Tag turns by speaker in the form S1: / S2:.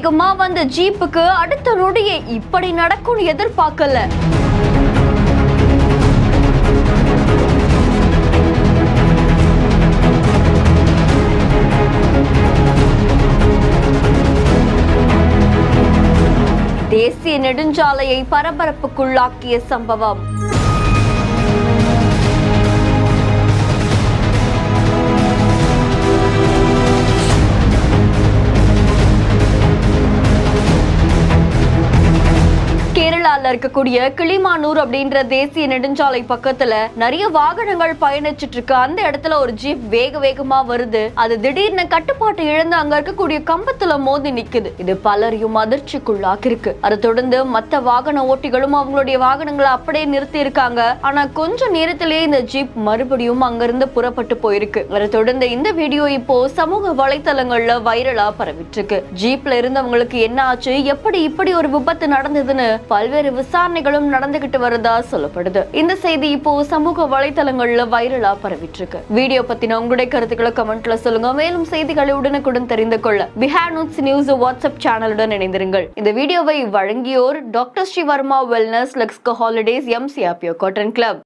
S1: வேகமா வந்த ஜீப்புக்கு அடுத்த நொடியே இப்படி நடக்கும்னு எதிர்பார்க்கல. தேசிய நெடுஞ்சாலையை பரபரப்புக்குள்ளாக்கிய சம்பவம். கேரளால இருக்கக்கூடிய கிளிமானூர் அப்படின்ற தேசிய நெடுஞ்சாலை பக்கத்துல நிறைய வாகனங்கள் பயணிச்சிட்டு இருக்கு. அந்த இடத்துல ஒரு ஜீப் வேகமா வருது. அது திடீர்னு கட்டுப்பாட்டை இழந்து அங்க இருக்கக்கூடிய கம்பத்துல மோதி நிக்குது. இது பலரையும் அதிர்ச்சிக்குள்ளாக்கி இருக்கு. அதை தொடர்ந்து மத்த வாகன ஓட்டிகளும் அவங்களுடைய வாகனங்களை அப்படியே நிறுத்தி இருக்காங்க. ஆனா கொஞ்ச நேரத்திலேயே இந்த ஜீப் மறுபடியும் அங்கிருந்து புறப்பட்டு போயிருக்கு. அதை தொடர்ந்து இந்த வீடியோ இப்போ சமூக வலைத்தளங்கள்ல வைரலா பரவிட்டு இருக்கு. ஜீப்ல இருந்தவங்களுக்கு என்ன ஆச்சு, எப்படி இப்படி ஒரு விபத்து நடந்ததுன்னு பல்வேறு விசாரணைகளும் நடந்துகிட்டு வரதா சொல்லப்படுது. இந்த செய்தி இப்போ சமூக வலைதளங்கள்ல வைரலா பரவிட்டு இருக்கு. வீடியோ பத்தின உங்களுடைய கருத்துக்களை கமெண்ட்ல சொல்லுங்க. மேலும் செய்திகளை உடனுக்குடன் தெரிந்து கொள்ள பிஹார் நியூஸ் வாட்ஸ்அப் சேனலுடன் இணைந்திருங்கள். இந்த வீடியோவை வழங்கியோர் doctor Srivarma wellness, Luxco holidays, எம்சிஆபியோ காட்டன் கிளப்.